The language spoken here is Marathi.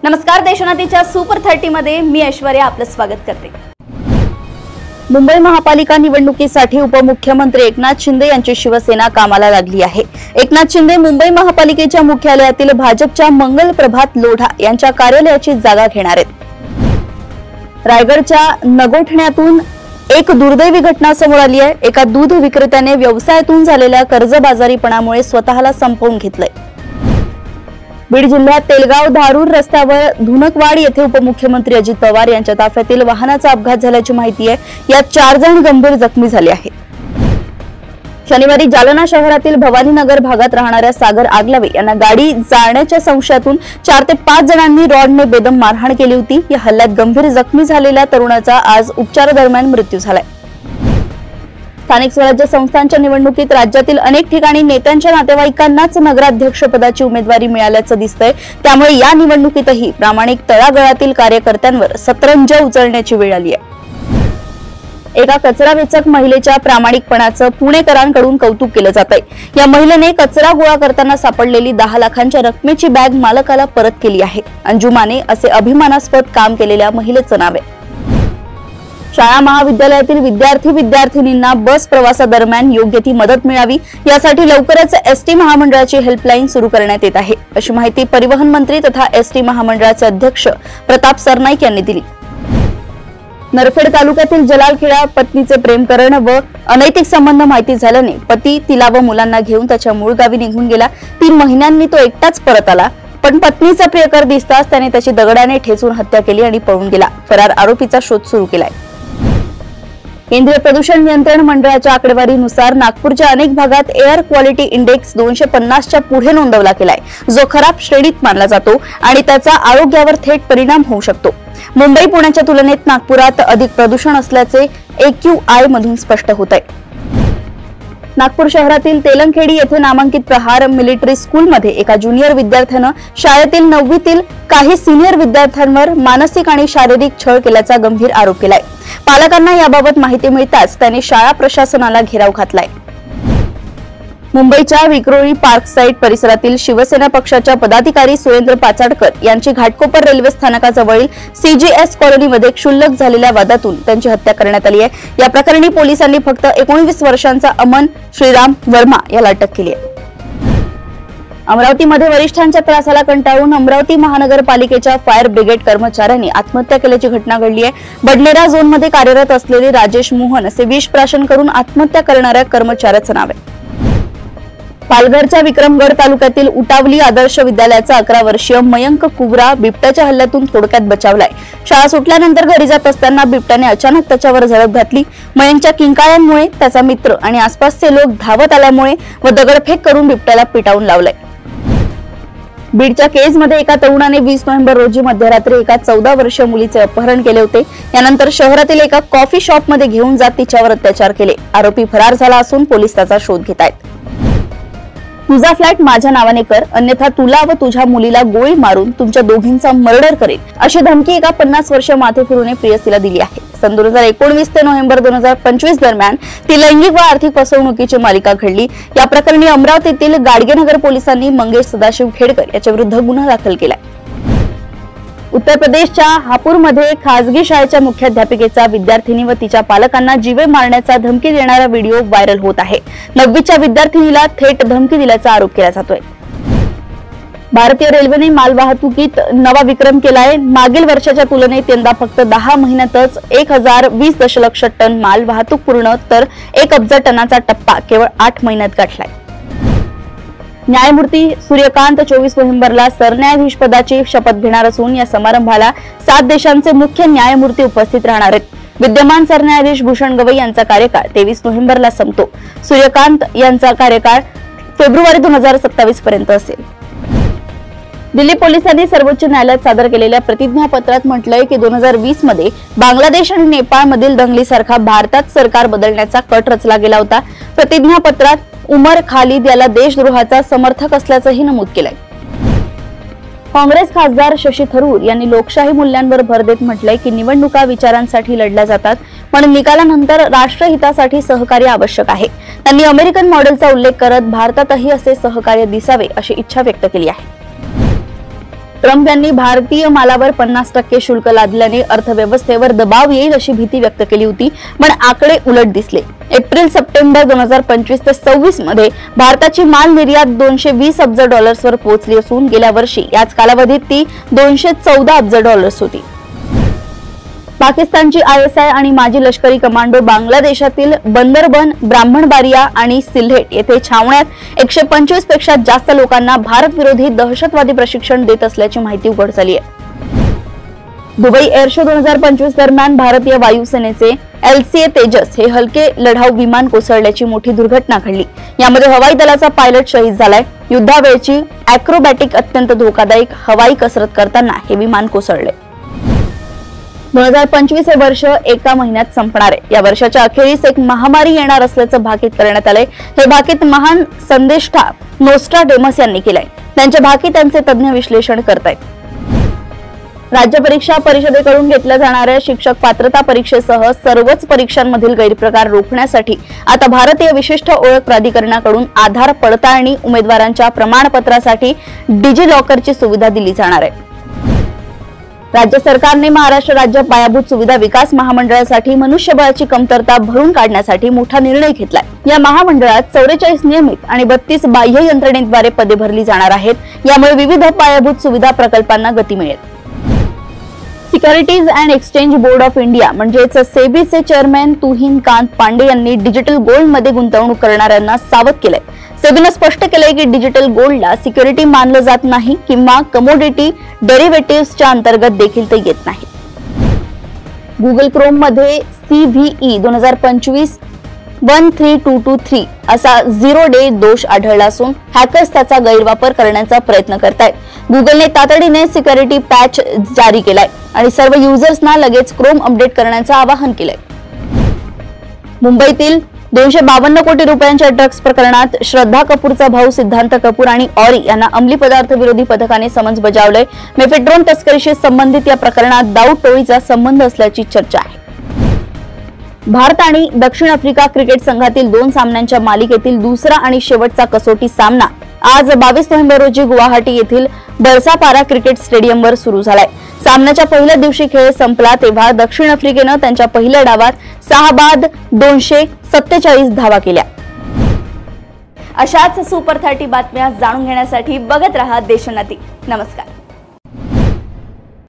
नमस्कार, देशोन्नतीच्या सुपर 30 मध्ये मी ऐश्वर्या आपलं स्वागत करते। मुंबई महापालिका निवडणुकीसाठी उपमुख्यमंत्री एकनाथ शिंदे यांची शिवसेना कामाला लागली आहे। एकनाथ शिंदे मुंबई महापालिकेच्या मुख्यालयातील भाजपच्या मंगल प्रभात लोढा यांच्या कार्यालयाची जागा घेणार आहेत। रायगडच्या नगोठण्यातून एक दुर्दैवी घटना समोर आली आहे। एका दूध विक्रेत्याने व्यवसायातून झालेल्या कर्जबाजारीपणामुळे स्वतःला संपवून घेतलंय। बीड जिल्ह्यात तेलगाव धारूर रस्त्यावर धुनकवाड येथे उपमुख्यमंत्री अजित पवार यांच्या ताफ्यातील वाहनाचा अपघात झाल्याची माहिती आहे। यात 4 जण गंभीर जखमी झाले आहेत। शनिवारी जालना शहरातील भवानीनगर भागात राहणाऱ्या सागर आगलावे यांना गाडी जाळण्याच्या संशयातून 4 ते 5 जणांनी रॉडने बेदम मारहाण केली होती। या हल्ल्यात गंभीर जखमी झालेल्या तरुणाचा आज उपचारादरम्यान मृत्यू झालाय। स्थानिक स्वराज्य संस्थांच्या निवडणुकीत राज्यातील अनेक ठिकाणी नेत्यांच्या नातेवाईकांनाच नगराध्यक्षपदाची उमेदवारी मिळाल्याचं दिसतंय। त्यामुळे या निवडणुकीतही प्रामाणिक तळागाळातील कार्यकर्त्यांवर सतरंज उचलण्याची वेळ आली आहे। एका कचरा वेचक महिलेच्या प्रामाणिकपणाचं पुणेकरांकडून कौतुक केलं जातंय। या महिलेने कचरा गोळा करताना सापडलेली 10 लाखांच्या रकमेची बॅग मालकाला परत केली आहे। अंजुमाने असे अभिमानास्पद काम केलेल्या महिलेचं नाव आहे। शाळा महाविद्यालयातील विद्यार्थी-विद्यार्थिनींना बस प्रवासादरम्यान योग्य ती मदत मिळावी यासाठी लवकरच एसटी महामंडळाची हेल्पलाईन सुरू करण्यात येत आहे, अशी माहिती परिवहन मंत्री तथा एसटी महामंडळाचे अध्यक्ष प्रताप सरनाईक यांनी दिली। नरखेड तालुक्यातील जलालखेडा पत्नीचे प्रेमकरण व अनैतिक संबंध माहिती झाल्याने पती तिला व मुलांना घेऊन त्याच्या मूळ गावी निघून गेला। 3 महिन्यांनी तो एकटाच परत आला, पण पत्नीचा प्रियकर दिसताच त्याने त्याची दगडाने ठेचून हत्या केली आणि पळून गेला। फरार आरोपीचा शोध सुरू केलाय। केंद्रीय प्रदूषण नियंत्रण मंडळाच्या आकडेवारीनुसार नागपूरच्या अनेक भागात एअर क्वालिटी इंडेक्स 250च्या पुढे नोंदवला गेलाय, जो खराब श्रेणीत मानला जातो आणि त्याचा आरोग्यावर थेट परिणाम होऊ शकतो। मुंबई पुण्याच्या तुलनेत नागपुरात अधिक प्रदूषण असल्याचे AQI मधून स्पष्ट होत आहे। नागपूर शहरातील तेलंगखेडी येथे नामांकित प्रहार मिलिटरी स्कूलमध्ये एका ज्युनियर विद्यार्थ्यानं शाळेतील 9वीतील काही सिनियर विद्यार्थ्यांवर मानसिक आणि शारीरिक छळ केल्याचा गंभीर आरोप केलाय। पालकांना याबाबत माहिती मिळताच त्यांनी शाळा प्रशासनाला घेराव घातलाय। मुंबईच्या विक्रोळी पार्क साइट परिसरातील शिवसेना पक्षाच्या पदाधिकारी सुरेंद्र पाचाडकर यांची घाटकोपर रेल्वे स्थानकाजवळील CGS कॉलनीमध्ये क्षुल्लक झालेल्या वादातून त्यांची हत्या करण्यात आली आहे। या प्रकरणी पोलिसांनी फक्त 19 वर्षांचा अमन श्रीराम वर्मा याला अटक केली आहे। अमरावतीमध्ये वरिष्ठांच्या त्रासाला कंटाळून अमरावती महानगरपालिकेच्या फायर ब्रिगेड कर्मचाऱ्यांनी आत्महत्या केल्याची घटना घडली आहे। बडनेरा झोनमध्ये कार्यरत असलेले राजेश मोहन असे विष प्राशन करून आत्महत्या करणाऱ्या कर्मचाऱ्याचं नाव आहे। पालघरच्या विक्रमगड तालुक्यातील उटावली आदर्श विद्यालयाचा 11 वर्षीय मयंक कुवरा बिबट्याच्या हल्ल्यातून थोडक्यात बचावलाय। शाळा सुटल्यानंतर घरी जात असताना बिबट्याने अचानक त्याच्यावर झडप घातली। मयंकच्या किंकाळ्यांमुळे त्याचा मित्र आणि आसपासचे लोक धावत आल्यामुळे व दगडफेक करून बिबट्याला पिटाळून लावलंय। बीडच्या केजमध्ये एका तरुणाने 20 नोव्हेंबर रोजी मध्यरात्री एका 14 वर्षीय मुलीचे अपहरण केले होते। यानंतर शहरातील एका कॉफी शॉपमध्ये घेऊन जात तिच्यावर अत्याचार केले। आरोपी फरार झाला असून पोलीस त्याचा शोध घेत आहेत। तुझा फ्लॅट माझ्या नावाने कर, अन्यथा तुला व तुझ्या मुलीला गोळी मारून तुमच्या दोघींचा मर्डर करेल, अशी धमकी एका 50 वर्षीय माथेफिरूने प्रियसीला दिली आहे। सन 2019 ते नोव्हेंबर 2025 दरम्यान ती लैंगिक व आर्थिक फसवणुकीची मालिका घडली। या प्रकरणी अमरावतीतील गाडगेनगर पोलिसांनी मंगेश सदाशिव खेडकर याच्या विरुद्ध गुन्हा दाखल केलाय। उत्तर प्रदेशच्या हापूरमध्ये खासगी शाळेच्या मुख्याध्यापिकेचा विद्यार्थिनी व तिच्या पालकांना जीवे मारण्याचा धमकी देणारा व्हिडिओ व्हायरल होत आहे। 9वीच्या विद्यार्थिनीला थेट धमकी दिल्याचा आरोप केला जातोय। भारतीय रेल्वेने मालवाहतुकीत नवा विक्रम केलाय। मागील वर्षाच्या तुलनेत यंदा फक्त 10 महिन्यातच 1020 दशलक्ष टन माल वाहतूक पूर्ण तर 1 अब्ज टनाचा टप्पा केवळ 8 महिन्यात गाठलाय। न्यायमूर्ती सूर्यकांत 24 नोव्हेंबरला सरन्यायाधीश पदाची शपथ घेणार असून या समारंभाला 7 देशांचे मुख्य न्यायमूर्ती उपस्थित राहणार आहेत। विद्यमान सरन्यायाधीश भूषण गवई यांचा कार्यकाळ 23 नोव्हेंबरला संपतो। सूर्यकांत यांचा कार्यकाळ फेब्रुवारी 2027 पर्यंत असेल। दिल्ली पोलिसांनी सर्वोच्च न्यायालयात सादर केलेल्या प्रतिज्ञापत्रात म्हटलंय की 2020 मध्ये बांगलादेश आणि नेपाळमधील दंगलीसारखा भारतात सरकार बदलण्याचा कट रचला गेला होता। प्रतिज्ञापत्रात उमर खालिद याला देशद्रोहाचा समर्थक असल्याचंही नमूद केलंय। काँग्रेस खासदार शशी थरूर यांनी लोकशाही मूल्यांवर भर देत म्हटलंय की निवडणुका विचारांसाठी लढल्या जातात, पण निकालानंतर राष्ट्रहितासाठी सहकार्य आवश्यक आहे। त्यांनी अमेरिकन मॉडेलचा उल्लेख करत भारतातही असे सहकार्य दिसावे अशी इच्छा व्यक्त केली आहे। ट्रम्प यांनी भारतीय मालावर 50% शुल्क लादल्याने अर्थव्यवस्थेवर दबाव येईल अशी भीती व्यक्त केली होती, पण आकडे उलट दिसले। एप्रिल-सप्टेंबर 2025 ते 26 मध्ये भारताची माल निर्यात 220 अब्ज डॉलर्सवर पोहोचली असून गेल्या वर्षी याच कालावधीत ती 214 अब्ज डॉलर्स होती। पाकिस्तानची ISI आणि माजी लष्करी कमांडो बांगलादेशातील बंदरबन, ब्राह्मणबारिया आणि सिल्हेट येथे छावण्यात 125 पेक्षा जास्त लोकांना भारत विरोधी दहशतवादी प्रशिक्षण देत असल्याची माहिती उघड झाली आहे। दुबई एअर शो 2025 दरम्यान भारतीय वायुसेनेचे LCA तेजस हे हलके लढाऊ विमान कोसळल्याची मोठी दुर्घटना घडली। यामध्ये हवाई दलाचा पायलट शहीद झालाय। युद्धावेळची अॅक्रोबॅटिक अत्यंत धोकादायक हवाई कसरत करताना हे विमान कोसळले। 2025 हे वर्ष एका महिन्यात संपणार आहे। या वर्षाच्या अखेरीस एक महामारी येणार असल्याचं भाकीत करण्यात आलंय। हे भाकीत महान संदेष्टा नोस्ट्राडेमस यांनी केलंय। त्यांच्या भाकितांचे तज्ञ विश्लेषण करतायत। राज्य परीक्षा परिषदेकडून घेतल्या जाणाऱ्या शिक्षक पात्रता परीक्षेसह सर्वच परीक्षांमधील गैरप्रकार रोखण्यासाठी आता भारतीय विशिष्ट ओळख प्राधिकरणाकडून आधार पडताळणी उमेदवारांच्या प्रमाणपत्रासाठी डिजिलॉकरची सुविधा दिली जाणार आहे। राज्य सरकारने महाराष्ट्र राज्य पायाभूत सुविधा विकास महामंडळासाठी मनुष्यबळाची कमतरता भरून काढण्यासाठी मोठा निर्णय घेतलाय। या महामंडळात 44 नियमित आणि 32 बाह्य यंत्रणेद्वारे पदे भरली जाणार आहेत। यामुळे विविध पायाभूत सुविधा प्रकल्पांना गती मिळेल। Securities and exchange board of India म्हणजेच सेबीचे चेअरमॅन तुहिन कांत पांडे यांनी डिजिटल गोल्डमध्ये गुंतवणूक करणाऱ्यांना सावध केलंय। सेबीने स्पष्ट केलंय की डिजिटल गोल्डला सिक्युरिटी मानलं जात नाही किंवा कमोडिटी डेरिव्हेटिव्हच्या अंतर्गत देखील ते येत नाही। गुगल क्रोम मध्ये CVE 2025 13223 असा 0 डे दोष आढळला असून हॅकर्स त्याचा गैरवापर करण्याचा प्रयत्न करतायत। गुगलने तातडीने सिक्युरिटी पॅच जारी केलाय आणि सर्व युजर्सना लगेच क्रोम अपडेट करण्याचं आवाहन केलंय। मुंबईतील 252 कोटी रुपयांच्या ड्रग्ज प्रकरणात श्रद्धा कपूरचा भाऊ सिद्धांत कपूर आणि ऑरी यांना अंमली पदार्थ विरोधी पथकाने समन्स बजावलंय। मेफेड्रोन तस्करीशी संबंधित या प्रकरणात दाऊद टोळीचा संबंध असल्याची चर्चा आहे। भारत आणि दक्षिण आफ्रिका क्रिकेट संघातील 2 सामन्यांच्या मालिकेतील दुसरा आणि शेवटचा कसोटी सामना आज 22 नोव्हेंबर रोजी गुवाहाटी येथील बरसापारा क्रिकेट स्टेडियमवर सुरू झालाय। सामन्याच्या पहिल्या दिवशी खेळ संपला तेव्हा दक्षिण आफ्रिकेनं त्यांच्या पहिल्या डावात 6 बाद 247 धावा केल्या। अशाच सुपर 30 बातम्या जाणून घेण्यासाठी बघत रहा देशोन्नती। नमस्कार।